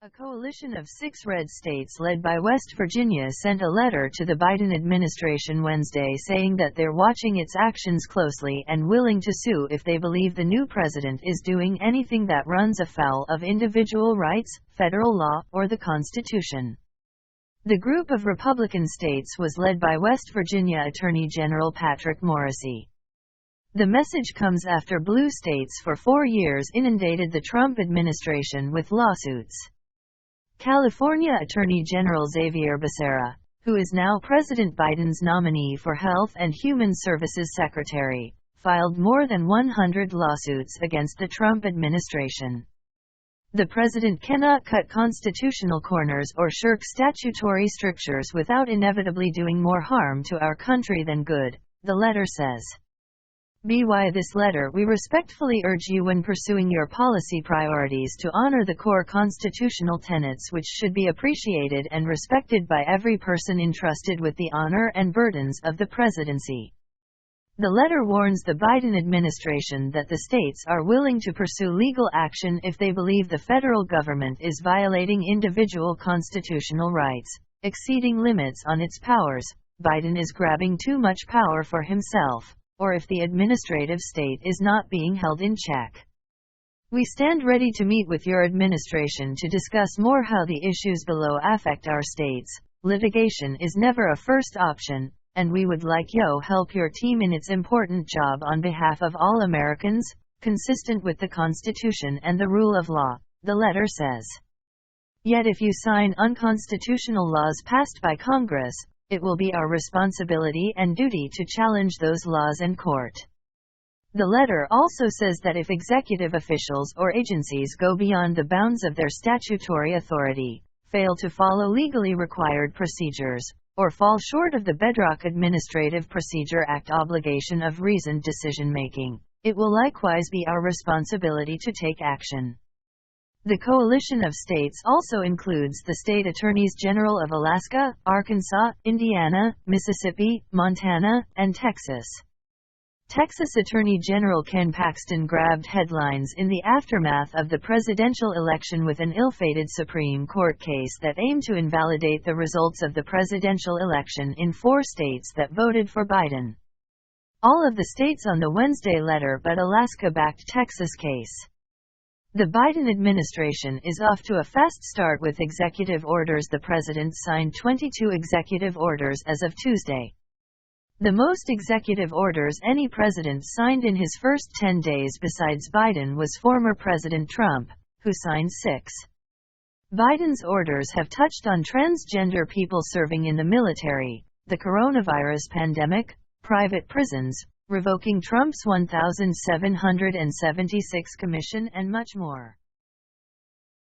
A coalition of 6 red states led by West Virginia sent a letter to the Biden administration Wednesday saying that they're watching its actions closely and willing to sue if they believe the new president is doing anything that runs afoul of individual rights, federal law, or the Constitution. The group of Republican states was led by West Virginia Attorney General Patrick Morrisey. The message comes after blue states for 4 years inundated the Trump administration with lawsuits. California Attorney General Xavier Becerra, who is now President Biden's nominee for Health and Human Services Secretary, filed more than 100 lawsuits against the Trump administration. The president cannot cut constitutional corners or shirk statutory strictures without inevitably doing more harm to our country than good, the letter says. By this letter we respectfully urge you when pursuing your policy priorities to honor the core constitutional tenets which should be appreciated and respected by every person entrusted with the honor and burdens of the presidency. The letter warns the Biden administration that the states are willing to pursue legal action if they believe the federal government is violating individual constitutional rights, exceeding limits on its powers, Biden is grabbing too much power for himself, or if the administrative state is not being held in check. We stand ready to meet with your administration to discuss more how the issues below affect our states. Litigation is never a first option, and we would like you help your team in its important job on behalf of all Americans, consistent with the Constitution and the rule of law, the letter says. Yet if you sign unconstitutional laws passed by Congress, it will be our responsibility and duty to challenge those laws in court. The letter also says that if executive officials or agencies go beyond the bounds of their statutory authority, fail to follow legally required procedures, or fall short of the bedrock Administrative Procedure Act obligation of reasoned decision-making, it will likewise be our responsibility to take action. The coalition of states also includes the state attorneys general of Alaska, Arkansas, Indiana, Mississippi, Montana, and Texas. Texas Attorney General Ken Paxton grabbed headlines in the aftermath of the presidential election with an ill-fated Supreme Court case that aimed to invalidate the results of the presidential election in 4 states that voted for Biden. All of the states on the Wednesday letter but Alaska backed Texas case. The Biden administration is off to a fast start with executive orders. The president signed 22 executive orders as of Tuesday. The most executive orders any president signed in his first 10 days besides Biden was former President Trump, who signed 6. Biden's orders have touched on transgender people serving in the military, the coronavirus pandemic, private prisons, revoking Trump's 1,776 commission and much more.